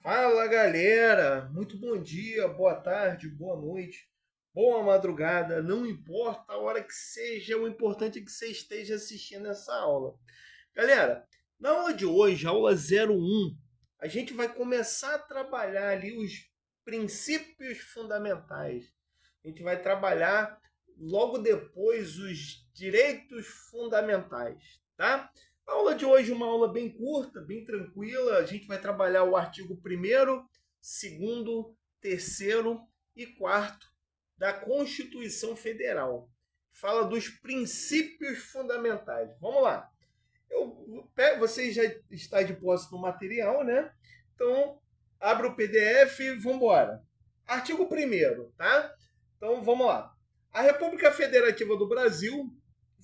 Fala galera, muito bom dia, boa tarde, boa noite, boa madrugada, não importa a hora que seja, o importante é que você esteja assistindo essa aula. Galera, na aula de hoje, aula 01, a gente vai começar a trabalhar ali os princípios fundamentais. A gente vai trabalhar logo depois os direitos fundamentais, tá? A aula de hoje é uma aula bem curta, bem tranquila. A gente vai trabalhar o artigo 1º, 2º, 3º e 4º da Constituição Federal. Fala dos princípios fundamentais. Vamos lá. Você já está de posse do material, né? Então, abre o PDF e vamos embora. Artigo 1º, tá? Então, vamos lá. A República Federativa do Brasil,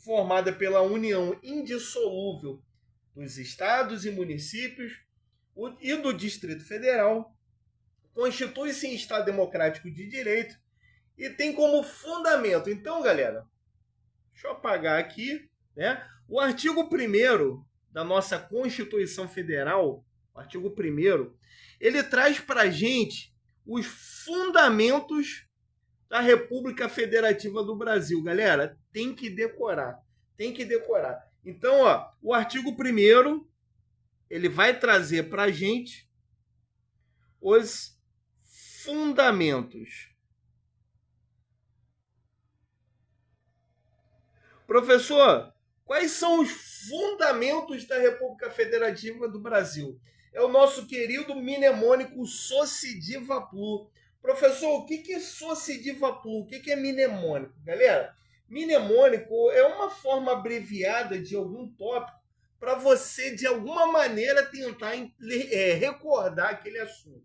formada pela união indissolúvel dos estados e municípios e do Distrito Federal, constitui-se em Estado democrático de direito e tem como fundamento. Então, galera, deixa eu apagar aqui, né? O artigo 1º da nossa Constituição Federal, o artigo 1º, ele traz para a gente os fundamentos da República Federativa do Brasil. Galera, tem que decorar. Tem que decorar. Então, ó, o artigo 1º, ele vai trazer para a gente os fundamentos. Professor, quais são os fundamentos da República Federativa do Brasil? É o nosso querido mnemônico Socidivaplu. Professor, o que é Socidivaplu? O que é mnemônico? Galera, mnemônico é uma forma abreviada de algum tópico para você, de alguma maneira, tentar recordar aquele assunto.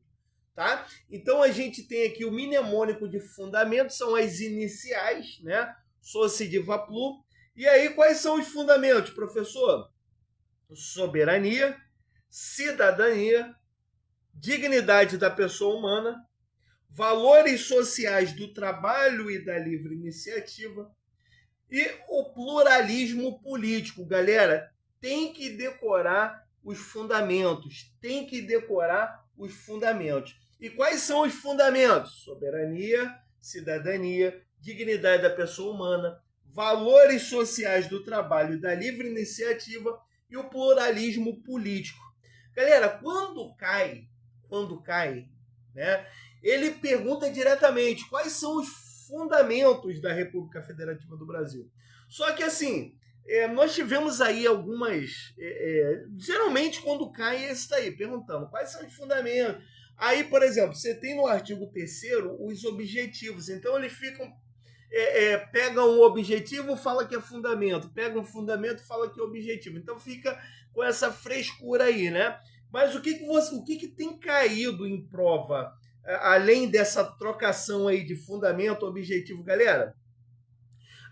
Tá? Então, a gente tem aqui o mnemônico de fundamento, são as iniciais, né? Socidivaplu. E aí, quais são os fundamentos, professor? Soberania, cidadania, dignidade da pessoa humana, valores sociais do trabalho e da livre iniciativa e o pluralismo político. Galera, tem que decorar os fundamentos, tem que decorar os fundamentos. E quais são os fundamentos? Soberania, cidadania, dignidade da pessoa humana, valores sociais do trabalho e da livre iniciativa e o pluralismo político. Galera, quando cai, né, ele pergunta diretamente quais são os fundamentos da República Federativa do Brasil. Só que assim, nós tivemos aí algumas. Geralmente, quando cai, é esse daí, perguntando quais são os fundamentos. Aí, por exemplo, você tem no artigo 3º os objetivos. Então, eles ficam. Pega um objetivo, fala que é fundamento. Pega um fundamento, fala que é objetivo. Então, fica com essa frescura aí, né? Mas o que tem caído em prova, além dessa trocação aí de fundamento, objetivo, galera?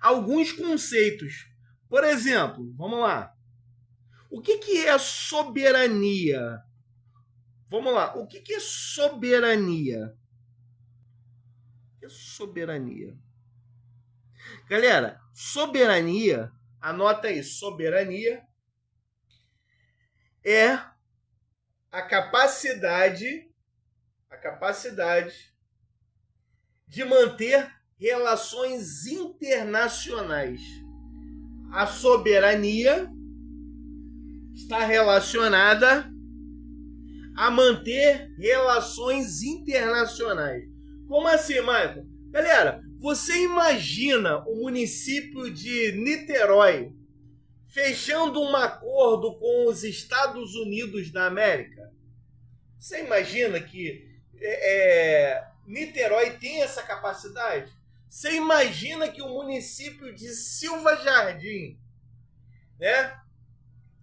Alguns conceitos. Por exemplo, vamos lá. O que é soberania? Vamos lá. O que é soberania? O que é soberania? Galera, soberania, anota aí, soberania é a capacidade de manter relações internacionais. A soberania está relacionada a manter relações internacionais. Como assim, Michael? Galera, você imagina o município de Niterói fechando um acordo com os Estados Unidos da América? Você imagina que Niterói tem essa capacidade? Você imagina que o município de Silva Jardim, né,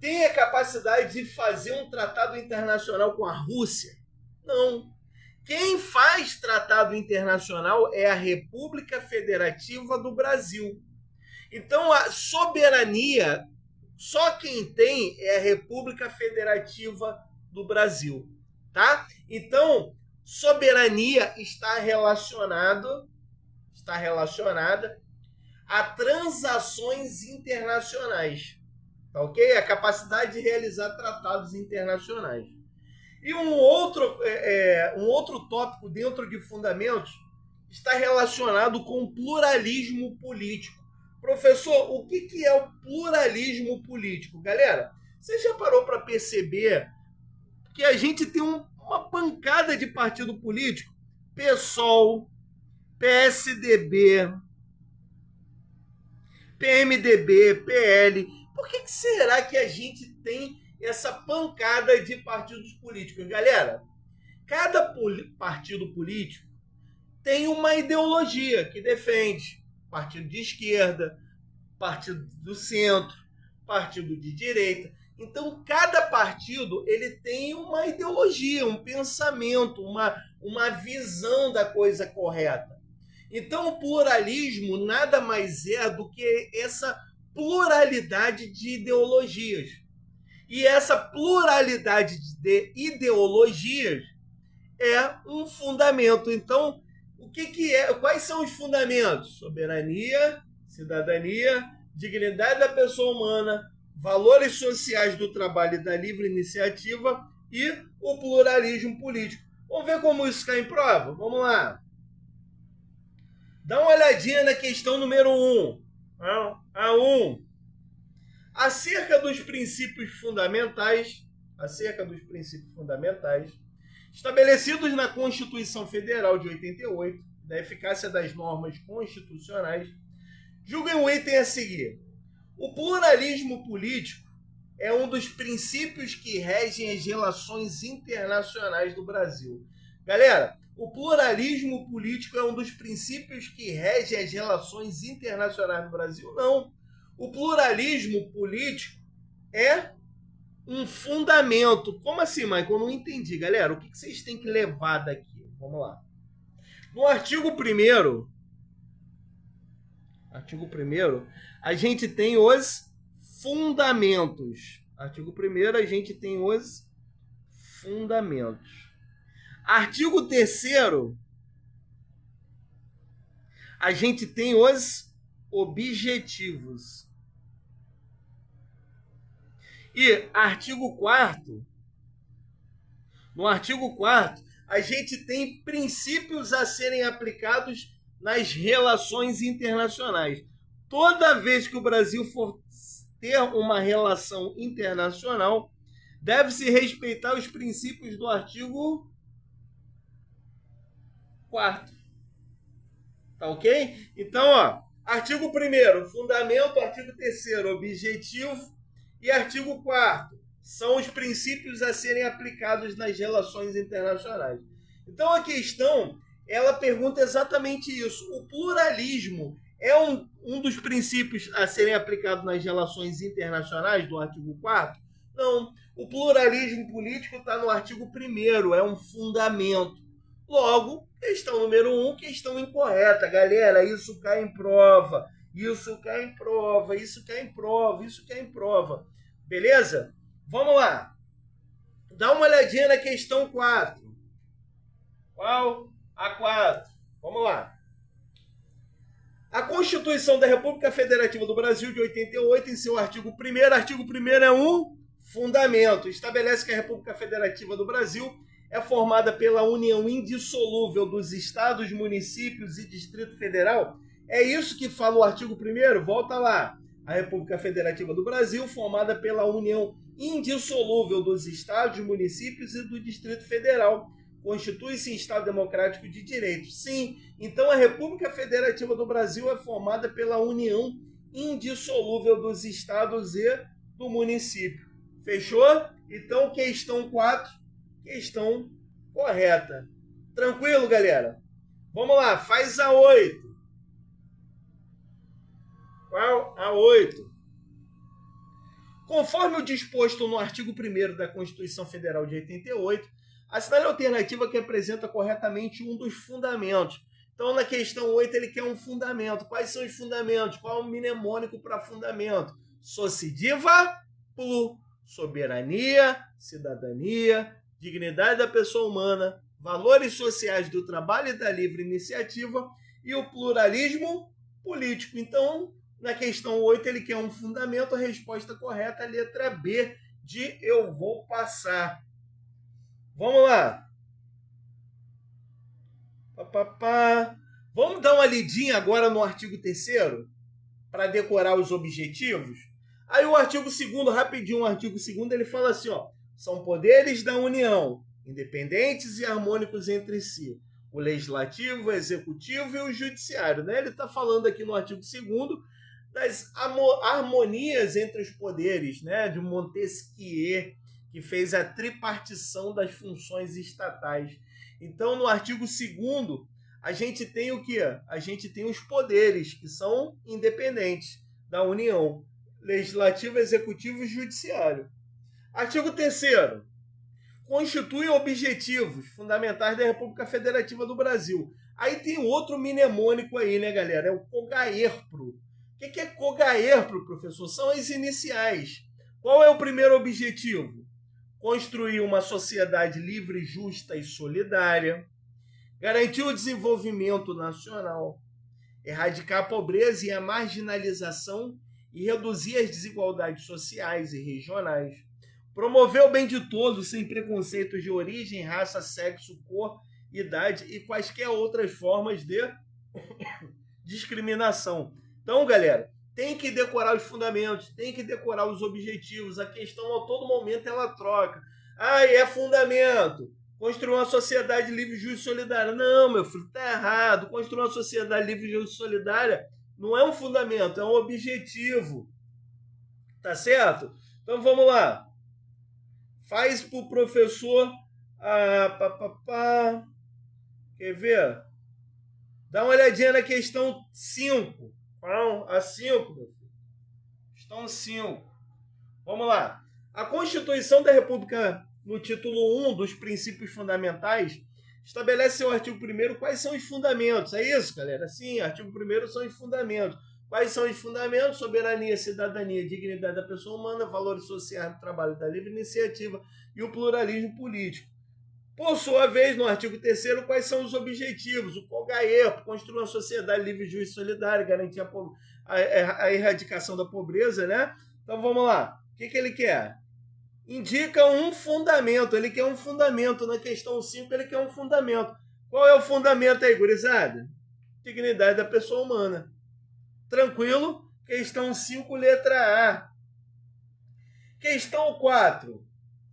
tem a capacidade de fazer um tratado internacional com a Rússia? Não. Quem faz tratado internacional é a República Federativa do Brasil. Então, a soberania, só quem tem é a República Federativa do Brasil, tá? Então, soberania está relacionada a transações internacionais, tá ok? A capacidade de realizar tratados internacionais. E um outro tópico dentro de fundamentos está relacionado com pluralismo político. Professor, o que é o pluralismo político? Galera, você já parou para perceber que a gente tem uma pancada de partido político? PSOL, PSDB, PMDB, PL. Por que será que a gente tem essa pancada de partidos políticos? Galera, cada partido político tem uma ideologia que defende. Partido de esquerda, partido do centro, partido de direita. Então, cada partido ele tem uma ideologia, um pensamento, uma visão da coisa correta. Então, o pluralismo nada mais é do que essa pluralidade de ideologias. E essa pluralidade de ideologias é um fundamento. Então, o que é? Quais são os fundamentos? Soberania, cidadania, dignidade da pessoa humana, valores sociais do trabalho e da livre iniciativa e o pluralismo político. Vamos ver como isso cai em prova? Vamos lá. Dá uma olhadinha na questão número 1. A1. Acerca dos princípios fundamentais, estabelecidos na Constituição Federal de 88, da eficácia das normas constitucionais, julguem o item a seguir. O pluralismo político é um dos princípios que regem as relações internacionais do Brasil. Galera, o pluralismo político é um dos princípios que regem as relações internacionais do Brasil? Não. O pluralismo político é um fundamento. Como assim, Michael? Eu não entendi, galera. O que vocês têm que levar daqui? Vamos lá. No artigo 1º, a gente tem os fundamentos. Artigo 1º, a gente tem os fundamentos. Artigo 3º, a gente tem os objetivos. E artigo 4º, no artigo 4º, a gente tem princípios a serem aplicados nas relações internacionais. Toda vez que o Brasil for ter uma relação internacional, deve-se respeitar os princípios do artigo 4º. Tá ok? Então, ó, artigo 1º, fundamento, artigo 3º, objetivo e artigo 4º são os princípios a serem aplicados nas relações internacionais. Então, a questão, ela pergunta exatamente isso. O pluralismo é um dos princípios a serem aplicados nas relações internacionais do artigo 4º? Não. O pluralismo político está no artigo 1º, é um fundamento. Logo, questão número 1, questão incorreta. Galera, isso cai em prova. Isso cai em prova, isso cai em prova, isso cai em prova. Beleza? Vamos lá. Dá uma olhadinha na questão 4. Qual? A 4. Vamos lá. A Constituição da República Federativa do Brasil de 88, em seu artigo 1º, é um fundamento. Estabelece que a República Federativa do Brasil é formada pela união indissolúvel dos estados, municípios e Distrito Federal. É isso que fala o artigo 1º? Volta lá. A República Federativa do Brasil, formada pela união indissolúvel dos estados, municípios e do Distrito Federal, constitui-se em Estado Democrático de Direito. Sim, então a República Federativa do Brasil é formada pela união indissolúvel dos estados e do município. Fechou? Então, questão 4, questão correta. Tranquilo, galera? Vamos lá, faz a 8. Qual? A 8. Conforme o disposto no artigo 1º da Constituição Federal de 88, assinale a alternativa que apresenta corretamente um dos fundamentos. Então, na questão 8, ele quer um fundamento. Quais são os fundamentos? Qual é o mnemônico para fundamento? Sociediva, plu, soberania, cidadania, dignidade da pessoa humana, valores sociais do trabalho e da livre iniciativa e o pluralismo político. Então, na questão 8, ele quer um fundamento, a resposta correta é a letra B de eu vou passar. Vamos lá. Vamos dar uma lidinha agora no artigo 3º para decorar os objetivos? Aí o artigo 2º, rapidinho, o artigo 2º, ele fala assim, ó, são poderes da União, independentes e harmônicos entre si. O legislativo, o executivo e o judiciário, né? Ele está falando aqui no artigo 2º das harmonias entre os poderes, né? De Montesquieu, que fez a tripartição das funções estatais. Então, no artigo 2º, a gente tem o quê? A gente tem os poderes, que são independentes da União. Legislativo, executivo e judiciário. Artigo 3º. Constitui objetivos fundamentais da República Federativa do Brasil. Aí tem outro mnemônico aí, né, galera? É o COGAERPRO. O que é COGAERPRO, professor? São as iniciais. Qual é o primeiro objetivo? Construir uma sociedade livre, justa e solidária, garantir o desenvolvimento nacional, erradicar a pobreza e a marginalização e reduzir as desigualdades sociais e regionais, promover o bem de todos sem preconceitos de origem, raça, sexo, cor, idade e quaisquer outras formas de discriminação. Então, galera, tem que decorar os fundamentos, tem que decorar os objetivos. A questão, a todo momento, ela troca. Ah, é fundamento. Construir uma sociedade livre, justa e solidária. Não, meu filho, tá errado. Construir uma sociedade livre, justa e solidária não é um fundamento, é um objetivo. Tá certo? Então, vamos lá. Faz pro professor... Quer ver? Dá uma olhadinha na questão 5. A 5, meu filho. Questão 5. Vamos lá. A Constituição da República, no título 1 dos princípios fundamentais, estabelece seu artigo 1º quais são os fundamentos. É isso, galera? Sim, artigo 1º são os fundamentos. Quais são os fundamentos? Soberania, cidadania, dignidade da pessoa humana, valores sociais do trabalho, da livre iniciativa e o pluralismo político. Por sua vez, no artigo 3º, quais são os objetivos? O COGAERPRO, construir uma sociedade livre, justa e solidária, garantir a erradicação da pobreza, né? Então, vamos lá. O que ele quer? Indica um fundamento. Ele quer um fundamento. Na questão 5, ele quer um fundamento. Qual é o fundamento aí, gurizada? Dignidade da pessoa humana. Tranquilo? Questão 5, letra A. Questão 4.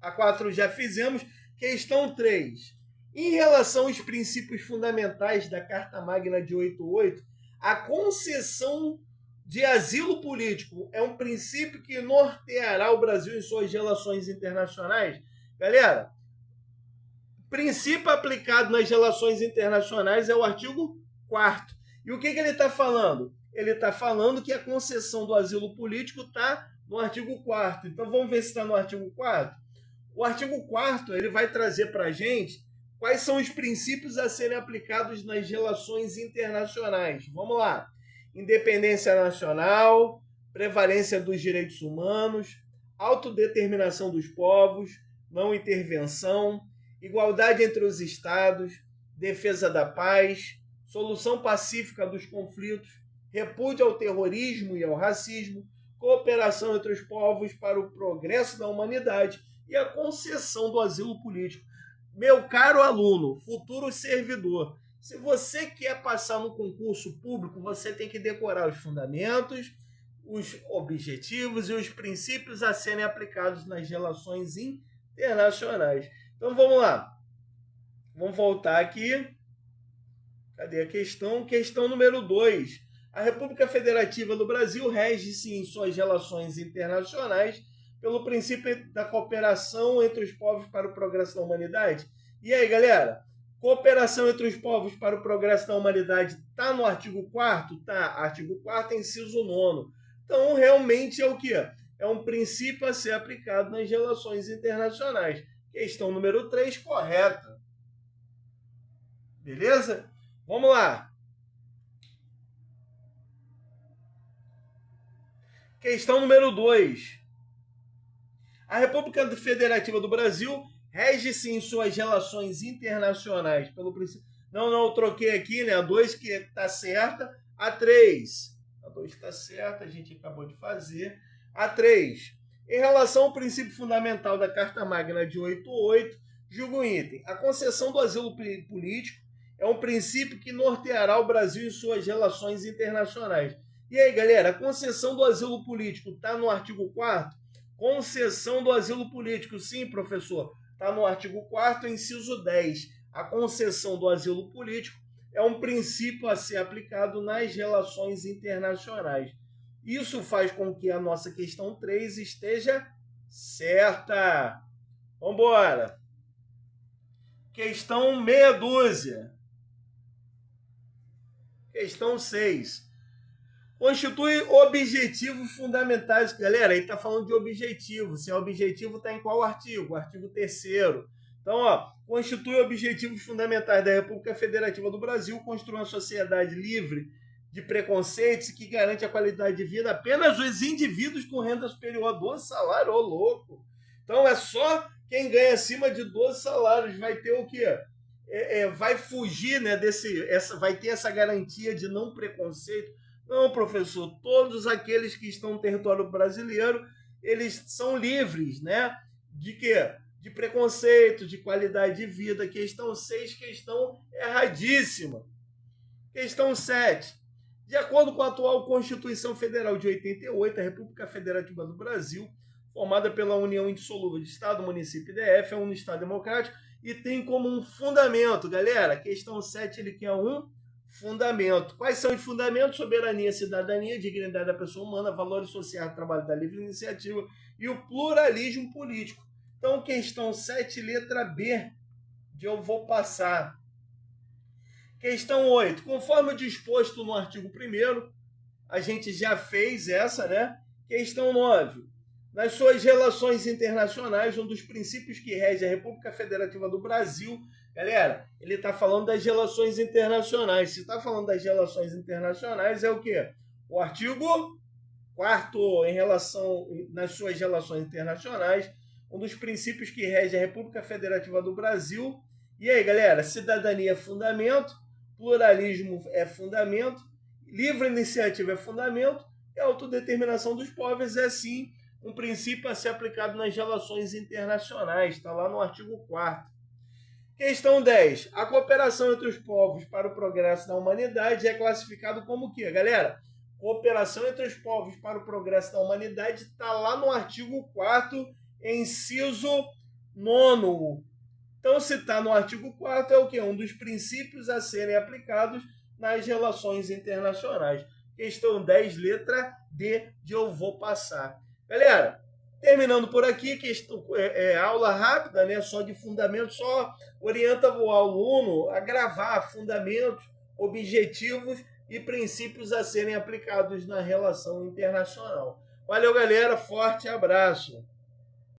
A 4 já fizemos. Questão 3. Em relação aos princípios fundamentais da Carta Magna de 88, a concessão de asilo político é um princípio que norteará o Brasil em suas relações internacionais? Galera, princípio aplicado nas relações internacionais é o artigo 4º. E o que ele está falando? Ele está falando que a concessão do asilo político está no artigo 4º. Então vamos ver se está no artigo 4º. O artigo 4º ele vai trazer para a gente quais são os princípios a serem aplicados nas relações internacionais. Vamos lá. Independência nacional, prevalência dos direitos humanos, autodeterminação dos povos, não intervenção, igualdade entre os estados, defesa da paz, solução pacífica dos conflitos, repúdio ao terrorismo e ao racismo, cooperação entre os povos para o progresso da humanidade e a concessão do asilo político. Meu caro aluno, futuro servidor, se você quer passar no concurso público, você tem que decorar os fundamentos, os objetivos e os princípios a serem aplicados nas relações internacionais. Então vamos lá. Vamos voltar aqui. Cadê a questão? Questão número 2. A República Federativa do Brasil rege-se em suas relações internacionais pelo princípio da cooperação entre os povos para o progresso da humanidade. E aí, galera? Cooperação entre os povos para o progresso da humanidade está no artigo 4º? Tá. Artigo 4º, inciso 9º. Então, realmente é o quê? É um princípio a ser aplicado nas relações internacionais. Questão número 3, correta. Beleza? Vamos lá. Questão número 2. A República Federativa do Brasil rege-se em suas relações internacionais pelo princípio... Não, eu troquei aqui, né? A 2 que está certa. A 3. A 2 está certa, a gente acabou de fazer. A 3. Em relação ao princípio fundamental da Carta Magna de 88, Julga o item. A concessão do asilo político é um princípio que norteará o Brasil em suas relações internacionais. E aí, galera, a concessão do asilo político está no artigo 4º? Concessão do asilo político, sim, professor. Está no artigo 4º, inciso 10. A concessão do asilo político é um princípio a ser aplicado nas relações internacionais. Isso faz com que a nossa questão 3 esteja certa. Vamos embora. Questão meia dúzia. Questão 6. Constitui objetivos fundamentais. Galera, aí está falando de objetivo. Se é objetivo, está em qual artigo? Artigo 3º. Então, constitui objetivos fundamentais da República Federativa do Brasil, construir uma sociedade livre de preconceitos e que garante a qualidade de vida apenas os indivíduos com renda superior a 12 salários. Ô, louco! Então, é só quem ganha acima de 12 salários vai ter o quê? Vai fugir, né, vai ter essa garantia de não preconceito. Não, professor, todos aqueles que estão no território brasileiro, eles são livres, né? De quê? De preconceito, de qualidade de vida. Questão 6, questão erradíssima. Questão 7. De acordo com a atual Constituição Federal de 88, a República Federativa do Brasil, formada pela união indissolúvel de Estado, município e DF, é um Estado democrático e tem como um fundamento, galera, questão 7, ele quer um fundamento. Quais são os fundamentos? Soberania, cidadania, dignidade da pessoa humana, valores sociais, trabalho da livre iniciativa e o pluralismo político. Então, questão 7, letra B, que eu vou passar. Questão 8. Conforme o disposto no artigo 1º, a gente já fez essa, né? Questão 9. Nas suas relações internacionais, um dos princípios que rege a República Federativa do Brasil, galera, ele está falando das relações internacionais. Se está falando das relações internacionais, é o quê? O artigo 4º, em relação nas suas relações internacionais, um dos princípios que rege a República Federativa do Brasil. E aí, galera, cidadania é fundamento, pluralismo é fundamento, livre iniciativa é fundamento, e a autodeterminação dos povos é, sim, um princípio a ser aplicado nas relações internacionais. Está lá no artigo 4º. Questão 10. A cooperação entre os povos para o progresso da humanidade é classificado como o quê, galera? Cooperação entre os povos para o progresso da humanidade está lá no artigo 4º, inciso 9º. Então, se está no artigo 4º, é o quê? Um dos princípios a serem aplicados nas relações internacionais. Questão 10, letra D, de eu vou passar. Galera, terminando por aqui, questão, aula rápida, né? Só de fundamentos, só orienta o aluno a gravar fundamentos, objetivos e princípios a serem aplicados na relação internacional. Valeu, galera, forte abraço!